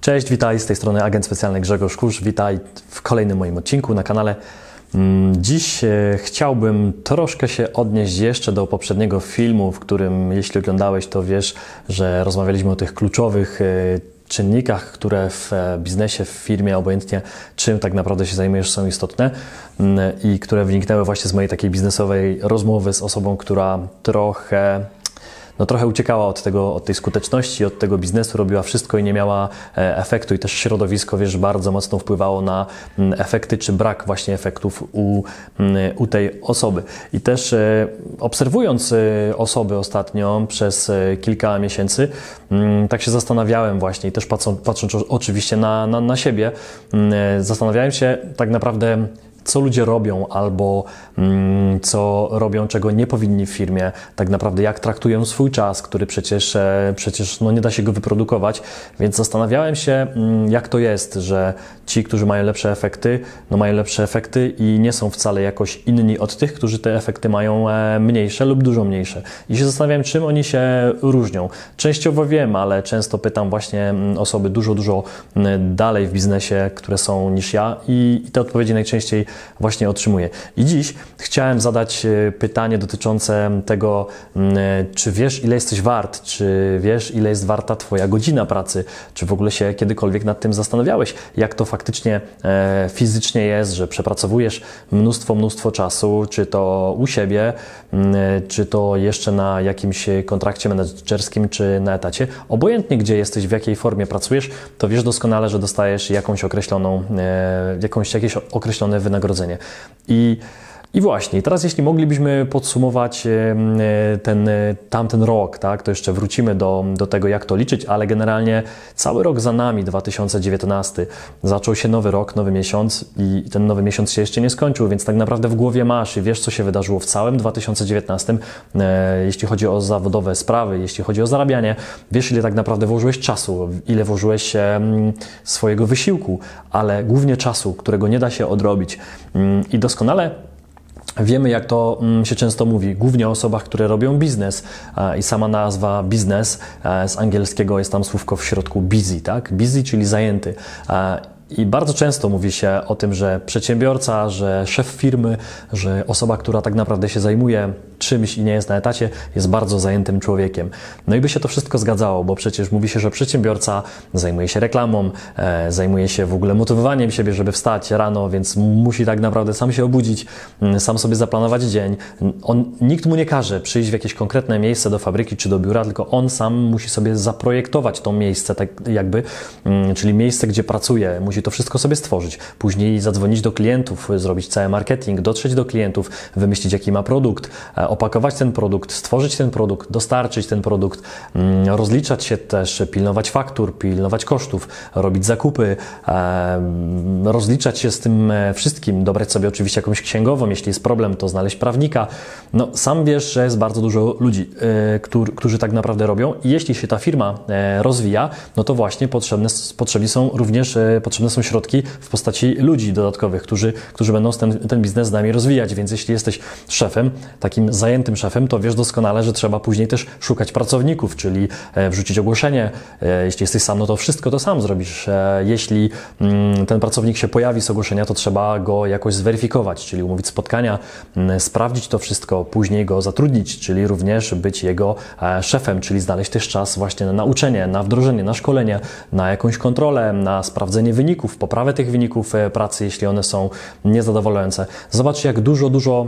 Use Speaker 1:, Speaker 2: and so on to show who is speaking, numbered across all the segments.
Speaker 1: Cześć, witaj, z tej strony agent specjalny Grzegorz Kurz. Witaj w kolejnym moim odcinku na kanale. Dziś chciałbym troszkę się odnieść jeszcze do poprzedniego filmu, w którym, jeśli oglądałeś, to wiesz, że rozmawialiśmy o tych kluczowych czynnikach, które w biznesie, w firmie, obojętnie czym tak naprawdę się zajmujesz, są istotne i które wyniknęły właśnie z mojej takiej biznesowej rozmowy z osobą, która trochę uciekała od tej skuteczności, od tego biznesu, robiła wszystko i nie miała efektu, i też środowisko, wiesz, bardzo mocno wpływało na efekty, czy brak właśnie efektów u tej osoby. I też obserwując osoby ostatnio przez kilka miesięcy, tak się zastanawiałem właśnie i też patrząc oczywiście na siebie, zastanawiałem się tak naprawdę, co ludzie robią albo co robią, czego nie powinni w firmie, tak naprawdę jak traktują swój czas, który przecież nie da się go wyprodukować, więc zastanawiałem się, jak to jest, że ci, którzy mają lepsze efekty, mają lepsze efekty i nie są wcale jakoś inni od tych, którzy te efekty mają mniejsze lub dużo mniejsze. I się zastanawiałem, czym oni się różnią. Częściowo wiem, ale często pytam właśnie osoby dużo dalej w biznesie, które są niż ja, i te odpowiedzi najczęściej właśnie otrzymuję. I dziś chciałem zadać pytanie dotyczące tego, czy wiesz, ile jesteś wart, czy wiesz, ile jest warta Twoja godzina pracy, czy w ogóle się kiedykolwiek nad tym zastanawiałeś, jak to faktycznie fizycznie jest, że przepracowujesz mnóstwo czasu, czy to u siebie, czy to jeszcze na jakimś kontrakcie menedżerskim, czy na etacie. Obojętnie, gdzie jesteś, w jakiej formie pracujesz, to wiesz doskonale, że dostajesz jakieś określone wynagrodzenie. I właśnie, teraz jeśli moglibyśmy podsumować tamten rok, tak, to jeszcze wrócimy do tego, jak to liczyć, ale generalnie cały rok za nami, 2019, zaczął się nowy rok, nowy miesiąc i ten nowy miesiąc się jeszcze nie skończył, więc tak naprawdę w głowie masz i wiesz, co się wydarzyło w całym 2019, jeśli chodzi o zawodowe sprawy, jeśli chodzi o zarabianie, wiesz, ile tak naprawdę włożyłeś czasu, ile włożyłeś swojego wysiłku, ale głównie czasu, którego nie da się odrobić, i doskonale wiemy, jak to się często mówi, głównie o osobach, które robią biznes, i sama nazwa biznes z angielskiego jest tam słówko w środku busy, tak? Busy, czyli zajęty. I bardzo często mówi się o tym, że przedsiębiorca, że szef firmy, że osoba, która tak naprawdę się zajmuje czymś i nie jest na etacie, jest bardzo zajętym człowiekiem. No i by się to wszystko zgadzało, bo przecież mówi się, że przedsiębiorca zajmuje się reklamą, zajmuje się w ogóle motywowaniem siebie, żeby wstać rano, więc musi tak naprawdę sam się obudzić, sam sobie zaplanować dzień. Nikt mu nie każe przyjść w jakieś konkretne miejsce do fabryki czy do biura, tylko on sam musi sobie zaprojektować to miejsce, tak jakby, czyli miejsce, gdzie pracuje. Musi to wszystko sobie stworzyć. Później zadzwonić do klientów, zrobić cały marketing, dotrzeć do klientów, wymyślić, jaki ma produkt, opakować ten produkt, stworzyć ten produkt, dostarczyć ten produkt, rozliczać się też, pilnować faktur, pilnować kosztów, robić zakupy, rozliczać się z tym wszystkim, dobrać sobie oczywiście jakąś księgową, jeśli jest problem, to znaleźć prawnika. No, sam wiesz, że jest bardzo dużo ludzi, którzy tak naprawdę robią, i jeśli się ta firma rozwija, no to właśnie potrzebne są środki w postaci ludzi dodatkowych, którzy będą ten biznes z nami rozwijać, więc jeśli jesteś szefem, takim zajętym szefem, to wiesz doskonale, że trzeba później też szukać pracowników, czyli wrzucić ogłoszenie. Jeśli jesteś sam, no to wszystko to sam zrobisz. Jeśli ten pracownik się pojawi z ogłoszenia, to trzeba go jakoś zweryfikować, czyli umówić spotkania, sprawdzić to wszystko, później go zatrudnić, czyli również być jego szefem, czyli znaleźć też czas właśnie na nauczenie, na wdrożenie, na szkolenie, na jakąś kontrolę, na sprawdzenie wyników, poprawę tych wyników pracy, jeśli one są niezadowalające. Zobacz, jak dużo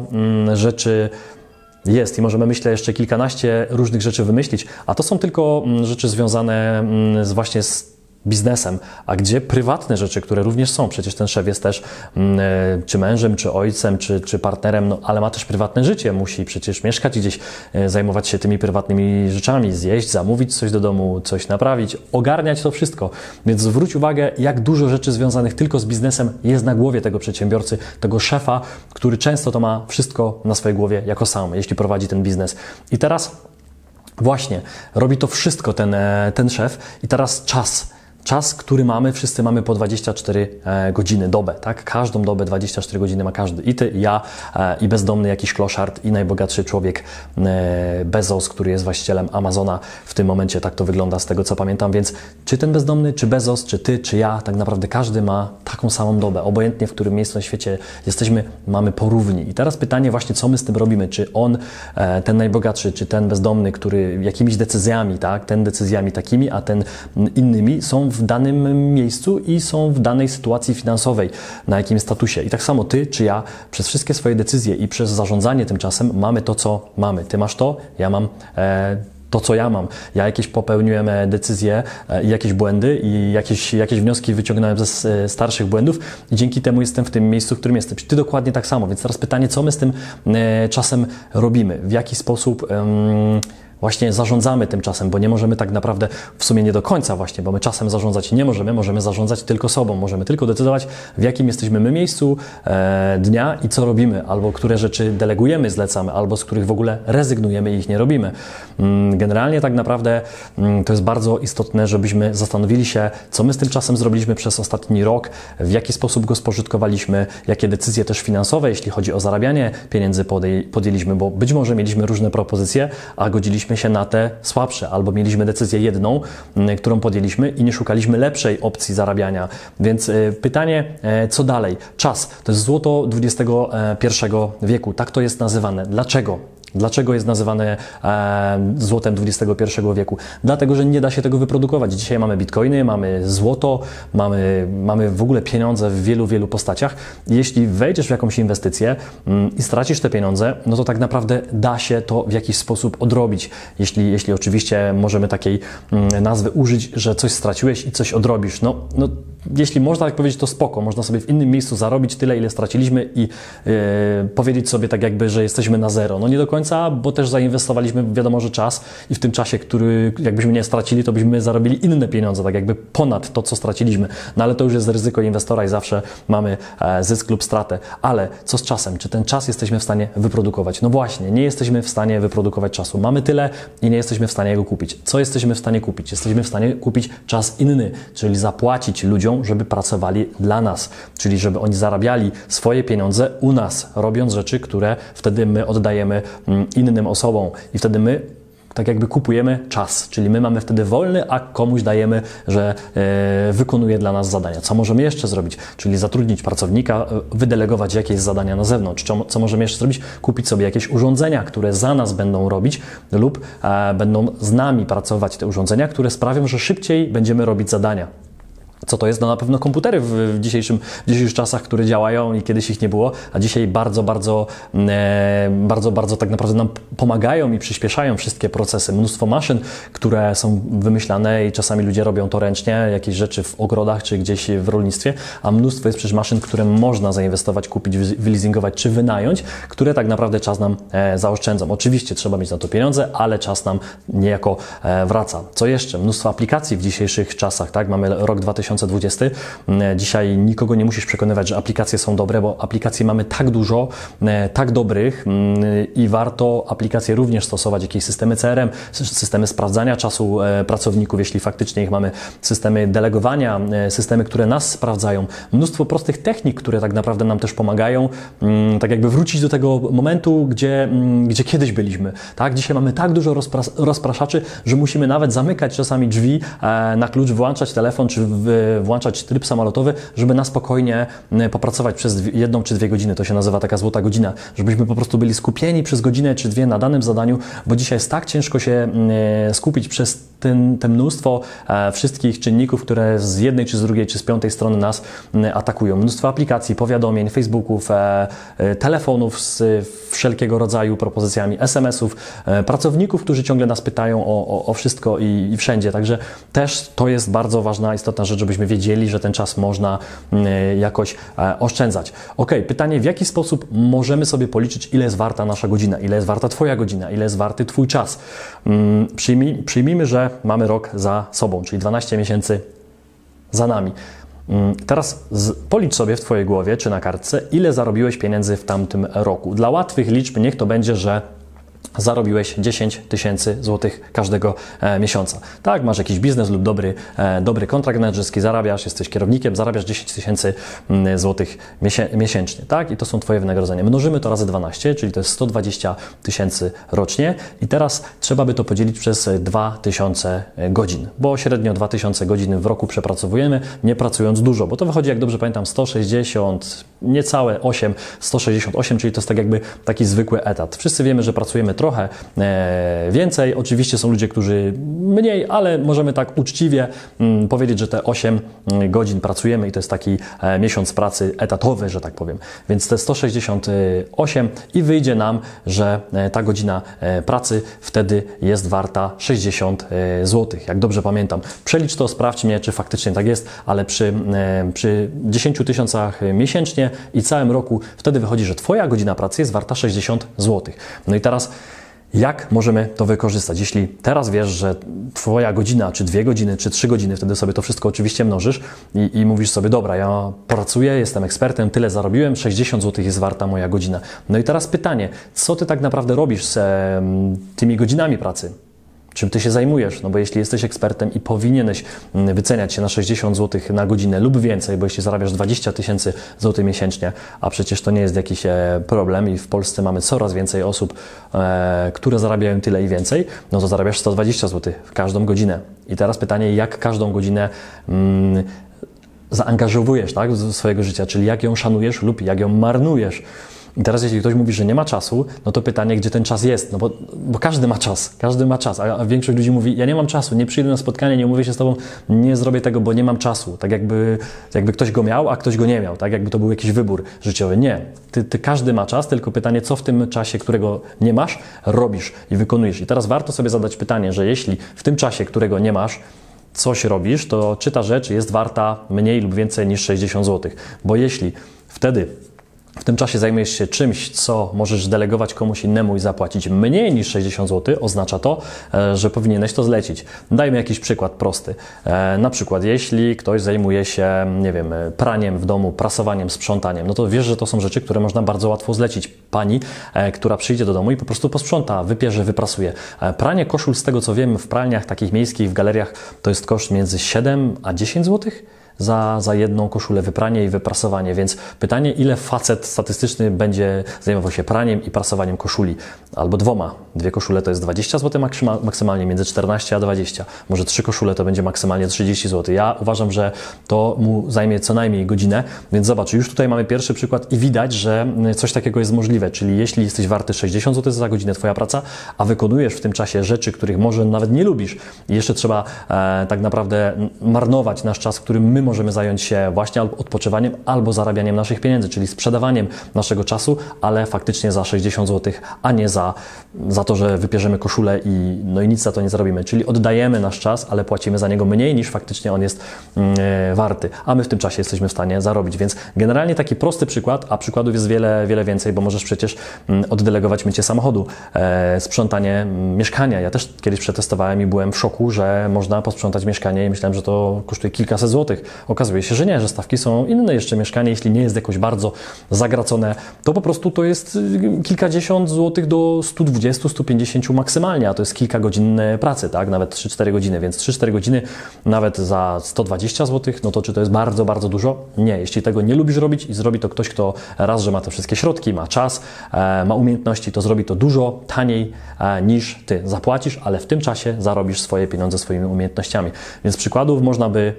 Speaker 1: rzeczy jest i możemy, myślę, jeszcze kilkanaście różnych rzeczy wymyślić, a to są tylko rzeczy związane właśnie z biznesem, a gdzie prywatne rzeczy, które również są. Przecież ten szef jest też czy mężem, czy ojcem, czy partnerem, ale ma też prywatne życie. Musi przecież mieszkać gdzieś, zajmować się tymi prywatnymi rzeczami, zjeść, zamówić coś do domu, coś naprawić, ogarniać to wszystko. Więc zwróć uwagę, jak dużo rzeczy związanych tylko z biznesem jest na głowie tego przedsiębiorcy, tego szefa, który często to ma wszystko na swojej głowie jako sam, jeśli prowadzi ten biznes. I teraz właśnie robi to wszystko ten szef, i teraz czas czas, który mamy, wszyscy mamy po 24 godziny, dobę, tak? Każdą dobę 24 godziny ma każdy. I ty, i ja, i bezdomny jakiś kloszard, i najbogatszy człowiek Bezos, który jest właścicielem Amazona w tym momencie. Tak to wygląda z tego, co pamiętam. Więc czy ten bezdomny, czy Bezos, czy ty, czy ja, tak naprawdę każdy ma taką samą dobę. Obojętnie, w którym miejscu na świecie jesteśmy, mamy porówni. I teraz pytanie właśnie, co my z tym robimy? Czy on, ten najbogatszy, czy ten bezdomny, który jakimiś decyzjami, tak? Ten decyzjami takimi, a ten innymi, są w danym miejscu i są w danej sytuacji finansowej, na jakim statusie. I tak samo ty czy ja przez wszystkie swoje decyzje i przez zarządzanie tym czasem mamy to, co mamy. Ty masz to, ja mam to, co ja mam. Ja jakieś popełniłem decyzje i jakieś błędy i jakieś wnioski wyciągnąłem ze starszych błędów i dzięki temu jestem w tym miejscu, w którym jestem. Ty dokładnie tak samo. Więc teraz pytanie, co my z tym czasem robimy? W jaki sposób właśnie zarządzamy tym czasem, bo nie możemy tak naprawdę, w sumie nie do końca właśnie, bo my czasem zarządzać nie możemy zarządzać tylko sobą, możemy tylko decydować, w jakim jesteśmy my miejscu dnia i co robimy, albo które rzeczy delegujemy, zlecamy, albo z których w ogóle rezygnujemy i ich nie robimy. Generalnie tak naprawdę to jest bardzo istotne, żebyśmy zastanowili się, co my z tym czasem zrobiliśmy przez ostatni rok, w jaki sposób go spożytkowaliśmy, jakie decyzje też finansowe, jeśli chodzi o zarabianie pieniędzy podjęliśmy, bo być może mieliśmy różne propozycje, a godziliśmy się na te słabsze, albo mieliśmy decyzję jedną, którą podjęliśmy i nie szukaliśmy lepszej opcji zarabiania. Więc pytanie, co dalej? Czas. To jest złoto XXI wieku. Tak to jest nazywane. Dlaczego? Dlaczego jest nazywane złotem XXI wieku? Dlatego, że nie da się tego wyprodukować. Dzisiaj mamy bitcoiny, mamy złoto, mamy w ogóle pieniądze w wielu postaciach. Jeśli wejdziesz w jakąś inwestycję i stracisz te pieniądze, no to tak naprawdę da się to w jakiś sposób odrobić. Jeśli oczywiście możemy takiej nazwy użyć, że coś straciłeś i coś odrobisz. No, jeśli można tak powiedzieć, to spoko. Można sobie w innym miejscu zarobić tyle, ile straciliśmy i powiedzieć sobie tak jakby, że jesteśmy na zero. No nie do końca, bo też zainwestowaliśmy, wiadomo, że czas i w tym czasie, który jakbyśmy nie stracili, to byśmy zarobili inne pieniądze, tak jakby ponad to, co straciliśmy. No ale to już jest ryzyko inwestora i zawsze mamy zysk lub stratę. Ale co z czasem? Czy ten czas jesteśmy w stanie wyprodukować? No właśnie, nie jesteśmy w stanie wyprodukować czasu. Mamy tyle i nie jesteśmy w stanie go kupić. Co jesteśmy w stanie kupić? Jesteśmy w stanie kupić czas inny, czyli zapłacić ludziom, żeby pracowali dla nas, czyli żeby oni zarabiali swoje pieniądze u nas, robiąc rzeczy, które wtedy my oddajemy innym osobom i wtedy my tak jakby kupujemy czas, czyli my mamy wtedy wolny, a komuś dajemy, że wykonuje dla nas zadania. Co możemy jeszcze zrobić? Czyli zatrudnić pracownika, wydelegować jakieś zadania na zewnątrz. Co możemy jeszcze zrobić? Kupić sobie jakieś urządzenia, które za nas będą robić lub będą z nami pracować te urządzenia, które sprawią, że szybciej będziemy robić zadania. Co to jest? No na pewno komputery w dzisiejszych czasach, które działają i kiedyś ich nie było, a dzisiaj bardzo tak naprawdę nam pomagają i przyspieszają wszystkie procesy. Mnóstwo maszyn, które są wymyślane i czasami ludzie robią to ręcznie, jakieś rzeczy w ogrodach czy gdzieś w rolnictwie, a mnóstwo jest przecież maszyn, które można zainwestować, kupić, wyleasingować czy wynająć, które tak naprawdę czas nam zaoszczędzą. Oczywiście trzeba mieć na to pieniądze, ale czas nam niejako wraca. Co jeszcze? Mnóstwo aplikacji w dzisiejszych czasach, tak? Mamy rok 2020. Dzisiaj nikogo nie musisz przekonywać, że aplikacje są dobre, bo aplikacji mamy tak dużo, tak dobrych i warto aplikacje również stosować, jakieś systemy CRM, systemy sprawdzania czasu pracowników, jeśli faktycznie ich mamy, systemy delegowania, systemy, które nas sprawdzają. Mnóstwo prostych technik, które tak naprawdę nam też pomagają, tak jakby wrócić do tego momentu, gdzie kiedyś byliśmy. Tak? Dzisiaj mamy tak dużo rozpraszaczy, że musimy nawet zamykać czasami drzwi na klucz, wyłączać telefon, czy włączać tryb samolotowy, żeby na spokojnie popracować przez 1 czy 2 godziny. To się nazywa taka złota godzina, żebyśmy po prostu byli skupieni przez godzinę czy 2 na danym zadaniu, bo dzisiaj jest tak ciężko się skupić przez te mnóstwo wszystkich czynników, które z jednej, czy z drugiej, czy z piątej strony nas atakują. Mnóstwo aplikacji, powiadomień, Facebooków, telefonów z wszelkiego rodzaju propozycjami, SMS-ów, pracowników, którzy ciągle nas pytają o wszystko i wszędzie. Także też to jest bardzo ważna, istotna rzecz, żebyśmy wiedzieli, że ten czas można jakoś oszczędzać. Ok, pytanie, w jaki sposób możemy sobie policzyć, ile jest warta nasza godzina, ile jest warta Twoja godzina, ile jest warty Twój czas. Przyjmijmy, że mamy rok za sobą, czyli 12 miesięcy za nami. Teraz policz sobie w Twojej głowie, czy na kartce, ile zarobiłeś pieniędzy w tamtym roku. Dla łatwych liczb niech to będzie, że zarobiłeś 10 tysięcy złotych każdego miesiąca. Tak, masz jakiś biznes lub dobry kontrakt menedżerski, zarabiasz, jesteś kierownikiem, zarabiasz 10 tysięcy złotych miesięcznie, tak? I to są Twoje wynagrodzenia. Mnożymy to razy 12, czyli to jest 120 tysięcy rocznie i teraz trzeba by to podzielić przez 2000 godzin, bo średnio 2000 godzin w roku przepracowujemy, nie pracując dużo, bo to wychodzi, jak dobrze pamiętam, 160, niecałe 8, 168, czyli to jest tak jakby taki zwykły etat. Wszyscy wiemy, że pracujemy trochę więcej. Oczywiście są ludzie, którzy mniej, ale możemy tak uczciwie powiedzieć, że te 8 godzin pracujemy i to jest taki miesiąc pracy etatowy, że tak powiem. Więc te 168 i wyjdzie nam, że ta godzina pracy wtedy jest warta 60 zł. Jak dobrze pamiętam. Przelicz to, sprawdź mnie, czy faktycznie tak jest, ale przy 10 tysiącach miesięcznie i całym roku wtedy wychodzi, że Twoja godzina pracy jest warta 60 zł. No i teraz jak możemy to wykorzystać? Jeśli teraz wiesz, że Twoja godzina, czy 2 godziny, czy 3 godziny, wtedy sobie to wszystko oczywiście mnożysz i mówisz sobie, dobra, ja pracuję, jestem ekspertem, tyle zarobiłem, 60 zł jest warta moja godzina. No i teraz pytanie, co Ty tak naprawdę robisz z tymi godzinami pracy? Czym Ty się zajmujesz? No bo jeśli jesteś ekspertem i powinieneś wyceniać się na 60 zł na godzinę lub więcej, bo jeśli zarabiasz 20 tysięcy złotych miesięcznie, a przecież to nie jest jakiś problem i w Polsce mamy coraz więcej osób, które zarabiają tyle i więcej, no to zarabiasz 120 zł w każdą godzinę. I teraz pytanie, jak każdą godzinę zaangażowujesz, tak, do swojego życia, czyli jak ją szanujesz lub jak ją marnujesz. I teraz jeśli ktoś mówi, że nie ma czasu, no to pytanie, gdzie ten czas jest? No bo każdy ma czas, a większość ludzi mówi, ja nie mam czasu, nie przyjdę na spotkanie, nie umówię się z Tobą, nie zrobię tego, bo nie mam czasu. Tak jakby ktoś go miał, a ktoś go nie miał, tak jakby to był jakiś wybór życiowy. Nie, każdy ma czas, tylko pytanie, co w tym czasie, którego nie masz, robisz i wykonujesz. I teraz warto sobie zadać pytanie, że jeśli w tym czasie, którego nie masz, coś robisz, to czy ta rzecz jest warta mniej lub więcej niż 60 zł? Bo jeśli wtedy w tym czasie zajmujesz się czymś, co możesz delegować komuś innemu i zapłacić mniej niż 60 zł, oznacza to, że powinieneś to zlecić. Dajmy jakiś przykład prosty. Na przykład, jeśli ktoś zajmuje się, nie wiem, praniem w domu, prasowaniem, sprzątaniem, no to wiesz, że to są rzeczy, które można bardzo łatwo zlecić pani, która przyjdzie do domu i po prostu posprząta, wypierze, wyprasuje. Pranie koszul, z tego co wiem, w pralniach takich miejskich, w galeriach, to jest koszt między 7 a 10 zł. Za jedną koszulę wypranie i wyprasowanie, więc pytanie, ile facet statystyczny będzie zajmował się praniem i prasowaniem koszuli, albo 2. 2 koszule to jest 20 zł maksymalnie, między 14 a 20. Może 3 koszule to będzie maksymalnie 30 zł. Ja uważam, że to mu zajmie co najmniej godzinę, więc zobacz, już tutaj mamy pierwszy przykład i widać, że coś takiego jest możliwe, czyli jeśli jesteś warty 60 zł za godzinę Twoja praca, a wykonujesz w tym czasie rzeczy, których może nawet nie lubisz i jeszcze trzeba tak naprawdę marnować nasz czas, którym my możemy zająć się właśnie odpoczywaniem albo zarabianiem naszych pieniędzy, czyli sprzedawaniem naszego czasu, ale faktycznie za 60 zł, a nie za to, że wypierzemy koszulę i nic za to nie zarobimy. Czyli oddajemy nasz czas, ale płacimy za niego mniej niż faktycznie on jest warty, a my w tym czasie jesteśmy w stanie zarobić. Więc generalnie taki prosty przykład, a przykładów jest wiele, wiele więcej, bo możesz przecież oddelegować mycie samochodu, sprzątanie mieszkania. Ja też kiedyś przetestowałem i byłem w szoku, że można posprzątać mieszkanie i myślałem, że to kosztuje kilkaset złotych. Okazuje się, że nie, że stawki są inne. Jeszcze mieszkanie, jeśli nie jest jakoś bardzo zagracone, to po prostu to jest kilkadziesiąt złotych do 120, 150 maksymalnie, a to jest kilka godzin pracy, tak? Nawet 3-4 godziny, więc 3-4 godziny nawet za 120 zł, no to czy to jest bardzo, bardzo dużo? Nie. Jeśli tego nie lubisz robić i zrobi to ktoś, kto raz, że ma te wszystkie środki, ma czas, ma umiejętności, to zrobi to dużo taniej niż Ty zapłacisz, ale w tym czasie zarobisz swoje pieniądze swoimi umiejętnościami. Więc przykładów można by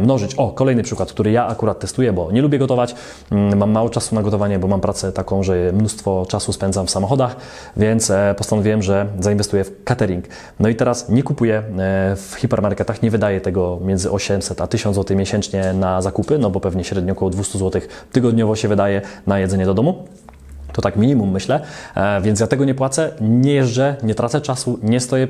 Speaker 1: mnożyć. Kolejny przykład, który ja akurat testuję, bo nie lubię gotować, mam mało czasu na gotowanie, bo mam pracę taką, że mnóstwo czasu spędzam w samochodach, więc postanowiłem, że zainwestuję w catering. No i teraz nie kupuję w hipermarketach, nie wydaję tego między 800 a 1000 zł miesięcznie na zakupy, no bo pewnie średnio około 200 zł tygodniowo się wydaje na jedzenie do domu. To tak minimum, myślę, więc ja tego nie płacę, nie jeżdżę, nie tracę czasu, nie stoję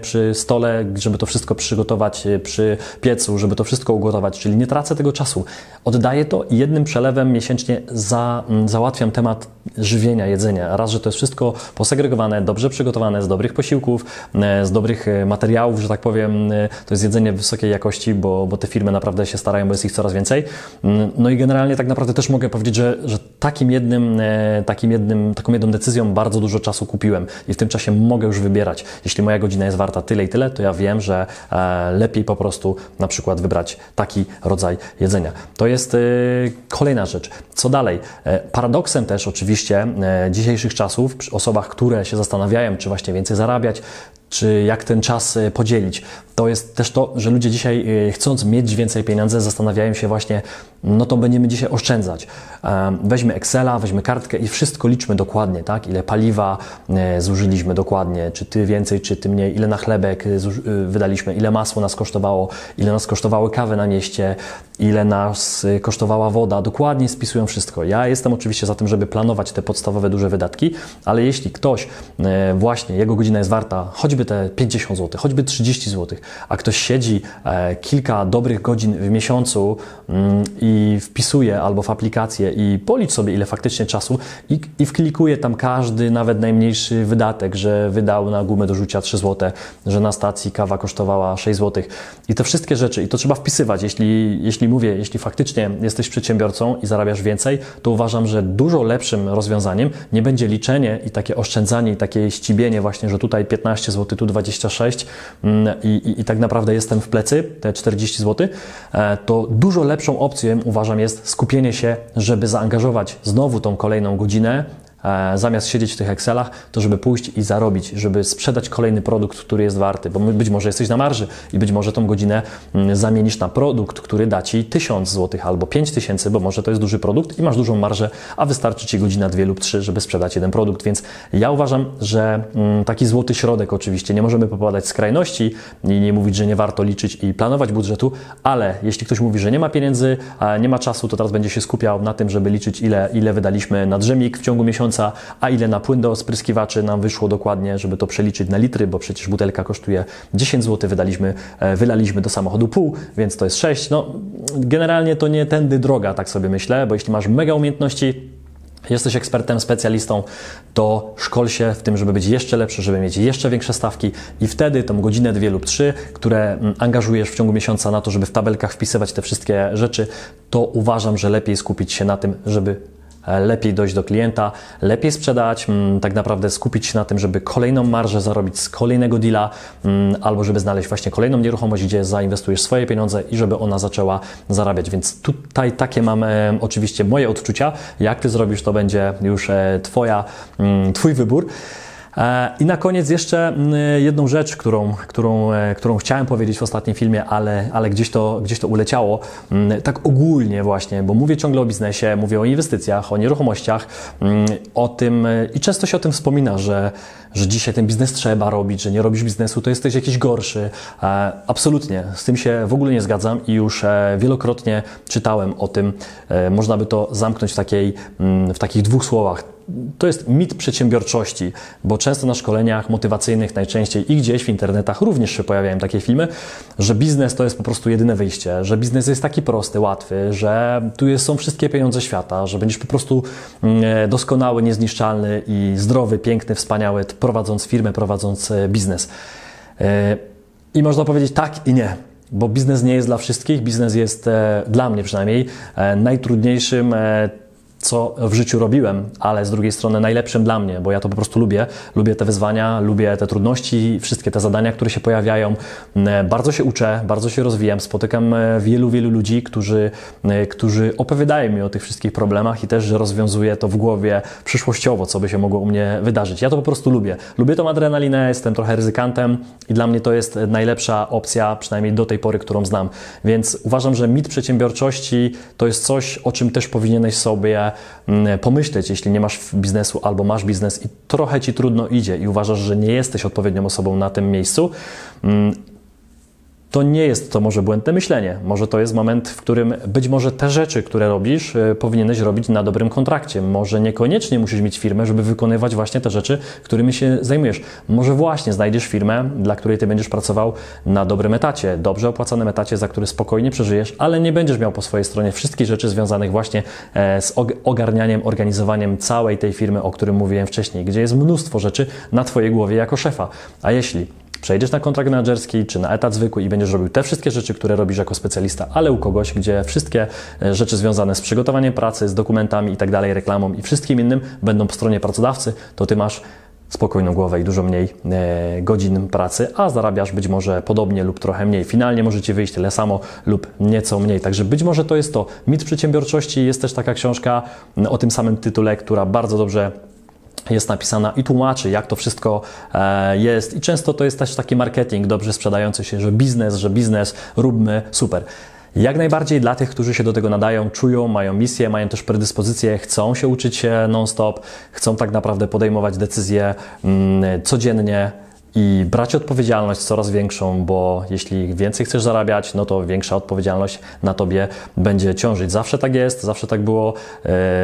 Speaker 1: przy stole, żeby to wszystko przygotować, przy piecu, żeby to wszystko ugotować, czyli nie tracę tego czasu. Oddaję to i jednym przelewem miesięcznie załatwiam temat żywienia, jedzenia. Raz, że to jest wszystko posegregowane, dobrze przygotowane, z dobrych posiłków, z dobrych materiałów, że tak powiem. To jest jedzenie wysokiej jakości, bo te firmy naprawdę się starają, bo jest ich coraz więcej. No i generalnie tak naprawdę też mogę powiedzieć, że takim jednym taką jedną decyzją bardzo dużo czasu kupiłem i w tym czasie mogę już wybierać. Jeśli moja godzina jest warta tyle i tyle, to ja wiem, że lepiej po prostu na przykład wybrać taki rodzaj jedzenia. To jest kolejna rzecz. Co dalej? Paradoksem też oczywiście dzisiejszych czasów, przy osobach, które się zastanawiają, czy właśnie więcej zarabiać, czy jak ten czas podzielić. To jest też to, że ludzie dzisiaj, chcąc mieć więcej pieniędzy, zastanawiają się właśnie, no to będziemy dzisiaj oszczędzać. Weźmy Excela, weźmy kartkę i wszystko liczmy dokładnie, tak? Ile paliwa zużyliśmy dokładnie, czy ty więcej, czy ty mniej, ile na chlebek wydaliśmy, ile masło nas kosztowało, ile nas kosztowały kawy na mieście, ile nas kosztowała woda. Dokładnie spisują wszystko. Ja jestem oczywiście za tym, żeby planować te podstawowe duże wydatki, ale jeśli ktoś właśnie, jego godzina jest warta choćby te 50 zł, choćby 30 zł, a ktoś siedzi kilka dobrych godzin w miesiącu i wpisuje albo w aplikację i policz sobie, ile faktycznie czasu i wklikuje tam każdy, nawet najmniejszy wydatek, że wydał na gumę do rzucia 3 zł, że na stacji kawa kosztowała 6 zł i te wszystkie rzeczy, i to trzeba wpisywać. Jeśli faktycznie jesteś przedsiębiorcą i zarabiasz więcej, to uważam, że dużo lepszym rozwiązaniem nie będzie liczenie i takie oszczędzanie i takie ścibienie właśnie, że tutaj 15 zł, tu 26 i tak naprawdę jestem w plecy, te 40 zł, to dużo lepszą opcją uważam jest skupienie się, żeby zaangażować znowu tą kolejną godzinę, zamiast siedzieć w tych Excelach, to żeby pójść i zarobić, żeby sprzedać kolejny produkt, który jest warty, bo być może jesteś na marży i być może tą godzinę zamienisz na produkt, który da Ci 1000 zł albo 5000, bo może to jest duży produkt i masz dużą marżę, a wystarczy Ci godzina, 2 lub 3, żeby sprzedać jeden produkt, więc ja uważam, że taki złoty środek oczywiście, nie możemy popadać w skrajności i nie mówić, że nie warto liczyć i planować budżetu, ale jeśli ktoś mówi, że nie ma pieniędzy, nie ma czasu, to teraz będzie się skupiał na tym, żeby liczyć, ile wydaliśmy na drzemik w ciągu miesiąca, a ile na płyn do spryskiwaczy nam wyszło dokładnie, żeby to przeliczyć na litry, bo przecież butelka kosztuje 10 zł, wylaliśmy do samochodu pół, więc to jest 6. No, generalnie to nie tędy droga, tak sobie myślę, bo jeśli masz mega umiejętności, jesteś ekspertem, specjalistą, to szkol się w tym, żeby być jeszcze lepszy, żeby mieć jeszcze większe stawki i wtedy tą godzinę, 2 lub 3, które angażujesz w ciągu miesiąca na to, żeby w tabelkach wpisywać te wszystkie rzeczy, to uważam, że lepiej skupić się na tym, żeby lepiej dojść do klienta, lepiej sprzedać, tak naprawdę skupić się na tym, żeby kolejną marżę zarobić z kolejnego deala, albo żeby znaleźć właśnie kolejną nieruchomość, gdzie zainwestujesz swoje pieniądze i żeby ona zaczęła zarabiać. Więc tutaj takie mam oczywiście moje odczucia. Jak Ty zrobisz, to będzie już Twój wybór. I na koniec jeszcze jedną rzecz, którą chciałem powiedzieć w ostatnim filmie, ale gdzieś to uleciało. Tak ogólnie właśnie, bo mówię ciągle o biznesie, mówię o inwestycjach, o nieruchomościach, o tym i często się o tym wspomina, że dzisiaj ten biznes trzeba robić, że nie robisz biznesu, to jesteś jakiś gorszy. Absolutnie, z tym się w ogóle nie zgadzam i już wielokrotnie czytałem o tym. Można by to zamknąć w takich 2 słowach. To jest mit przedsiębiorczości, bo często na szkoleniach motywacyjnych najczęściej i gdzieś w internetach również się pojawiają takie filmy, że biznes to jest po prostu jedyne wyjście, że biznes jest taki prosty, łatwy, że tu są wszystkie pieniądze świata, że będziesz po prostu doskonały, niezniszczalny i zdrowy, piękny, wspaniały, prowadząc firmę, prowadząc biznes. I można powiedzieć tak i nie. Bo biznes nie jest dla wszystkich, biznes jest dla mnie przynajmniej najtrudniejszym, co w życiu robiłem, ale z drugiej strony najlepszym dla mnie, bo ja to po prostu lubię. Lubię te wyzwania, lubię te trudności, wszystkie te zadania, które się pojawiają. Bardzo się uczę, bardzo się rozwijam. Spotykam wielu ludzi, którzy opowiadają mi o tych wszystkich problemach i też, że rozwiązuję to w głowie przyszłościowo, co by się mogło u mnie wydarzyć. Ja to po prostu lubię. Lubię tą adrenalinę, jestem trochę ryzykantem i dla mnie to jest najlepsza opcja, przynajmniej do tej pory, którą znam. Więc uważam, że mit przedsiębiorczości to jest coś, o czym też powinieneś sobie pomyśleć, jeśli nie masz biznesu albo masz biznes i trochę Ci trudno idzie i uważasz, że nie jesteś odpowiednią osobą na tym miejscu, to nie jest to może błędne myślenie. Może to jest moment, w którym być może te rzeczy, które robisz, powinieneś robić na dobrym kontrakcie. Może niekoniecznie musisz mieć firmę, żeby wykonywać właśnie te rzeczy, którymi się zajmujesz. Może właśnie znajdziesz firmę, dla której Ty będziesz pracował na dobrym etacie, dobrze opłacanym etacie, za który spokojnie przeżyjesz, ale nie będziesz miał po swojej stronie wszystkich rzeczy związanych właśnie z ogarnianiem, organizowaniem całej tej firmy, o którym mówiłem wcześniej, gdzie jest mnóstwo rzeczy na Twojej głowie jako szefa. A jeśli przejdziesz na kontrakt menedżerski, czy na etat zwykły i będziesz robił te wszystkie rzeczy, które robisz jako specjalista, ale u kogoś, gdzie wszystkie rzeczy związane z przygotowaniem pracy, z dokumentami i tak dalej, reklamą i wszystkim innym będą po stronie pracodawcy, to Ty masz spokojną głowę i dużo mniej godzin pracy, a zarabiasz być może podobnie lub trochę mniej. Finalnie możecie wyjść tyle samo lub nieco mniej. Także być może to jest to. Mit przedsiębiorczości, jest też taka książka o tym samym tytule, która bardzo dobrze jest napisana i tłumaczy, jak to wszystko jest. I często to jest też taki marketing dobrze sprzedający się, że biznes, róbmy, super. Jak najbardziej dla tych, którzy się do tego nadają, czują, mają misję, mają też predyspozycje, chcą się uczyć non-stop, chcą tak naprawdę podejmować decyzje codziennie i brać odpowiedzialność coraz większą, bo jeśli więcej chcesz zarabiać, no to większa odpowiedzialność na Tobie będzie ciążyć. Zawsze tak jest, zawsze tak było.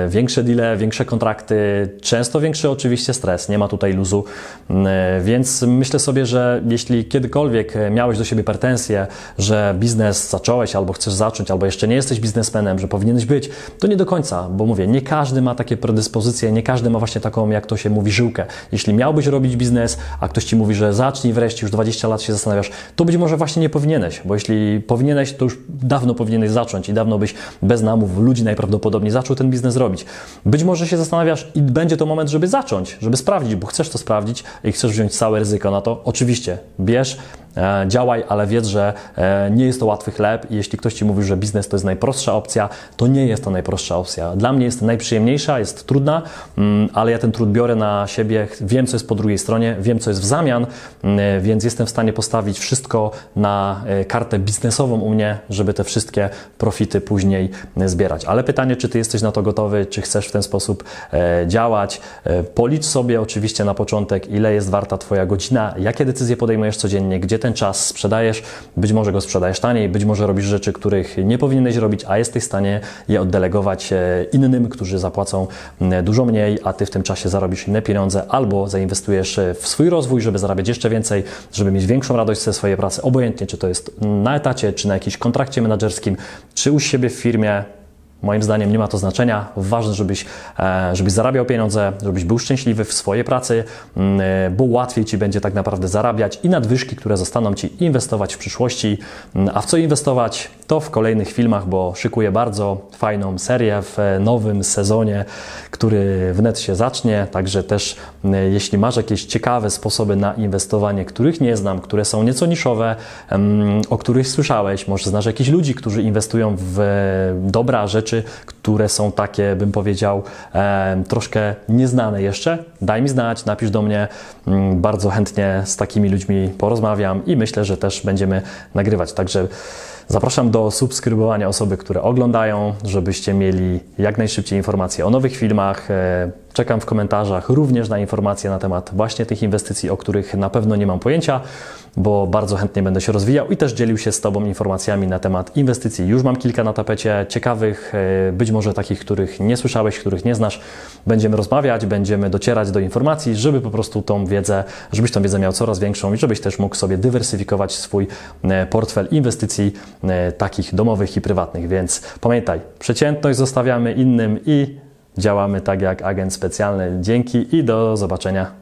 Speaker 1: Większe deale, większe kontrakty, często większy oczywiście stres, nie ma tutaj luzu, więc myślę sobie, że jeśli kiedykolwiek miałeś do siebie pretensje, że biznes zacząłeś albo chcesz zacząć, albo jeszcze nie jesteś biznesmenem, że powinieneś być, to nie do końca, bo mówię, nie każdy ma takie predyspozycje, nie każdy ma właśnie taką, jak to się mówi, żyłkę. Jeśli miałbyś robić biznes, a ktoś Ci mówi, że zacznij wreszcie, już 20 lat się zastanawiasz, to być może właśnie nie powinieneś, bo jeśli powinieneś, to już dawno powinieneś zacząć i dawno byś bez namów ludzi najprawdopodobniej zaczął ten biznes robić. Być może się zastanawiasz i będzie to moment, żeby zacząć, żeby sprawdzić, bo chcesz to sprawdzić i chcesz wziąć całe ryzyko na to. Oczywiście, bierz, działaj, ale wiedz, że nie jest to łatwy chleb i jeśli ktoś Ci mówi, że biznes to jest najprostsza opcja, to nie jest to najprostsza opcja. Dla mnie jest najprzyjemniejsza, jest trudna, ale ja ten trud biorę na siebie, wiem, co jest po drugiej stronie, wiem, co jest w zamian, więc jestem w stanie postawić wszystko na kartę biznesową u mnie, żeby te wszystkie profity później zbierać. Ale pytanie, czy Ty jesteś na to gotowy, czy chcesz w ten sposób działać? Policz sobie oczywiście na początek, ile jest warta Twoja godzina, jakie decyzje podejmujesz codziennie, gdzie ten czas sprzedajesz, być może go sprzedajesz taniej, być może robisz rzeczy, których nie powinieneś robić, a jesteś w stanie je oddelegować innym, którzy zapłacą dużo mniej, a Ty w tym czasie zarobisz inne pieniądze albo zainwestujesz w swój rozwój, żeby zarabiać jeszcze więcej, żeby mieć większą radość ze swojej pracy, obojętnie czy to jest na etacie, czy na jakimś kontrakcie menedżerskim, czy u siebie w firmie. Moim zdaniem nie ma to znaczenia. Ważne, żebyś zarabiał pieniądze, żebyś był szczęśliwy w swojej pracy, bo łatwiej Ci będzie tak naprawdę zarabiać i nadwyżki, które zostaną Ci, inwestować w przyszłości. A w co inwestować? To w kolejnych filmach, bo szykuję bardzo fajną serię w nowym sezonie, który wnet się zacznie. Także też jeśli masz jakieś ciekawe sposoby na inwestowanie, których nie znam, które są nieco niszowe, o których słyszałeś, może znasz jakichś ludzi, którzy inwestują w dobra rzeczy, które są takie, bym powiedział, troszkę nieznane jeszcze, daj mi znać, napisz do mnie, bardzo chętnie z takimi ludźmi porozmawiam i myślę, że też będziemy nagrywać. Także zapraszam do subskrybowania osoby, które oglądają, żebyście mieli jak najszybciej informacje o nowych filmach. Czekam w komentarzach również na informacje na temat właśnie tych inwestycji, o których na pewno nie mam pojęcia, bo bardzo chętnie będę się rozwijał i też dzielił się z Tobą informacjami na temat inwestycji. Już mam kilka na tapecie ciekawych, być może takich, których nie słyszałeś, których nie znasz. Będziemy rozmawiać, będziemy docierać do informacji, żeby po prostu żebyś tą wiedzę miał coraz większą i żebyś też mógł sobie dywersyfikować swój portfel inwestycji takich domowych i prywatnych. Więc pamiętaj, przeciętność zostawiamy innym i działamy tak jak agent specjalny. Dzięki i do zobaczenia.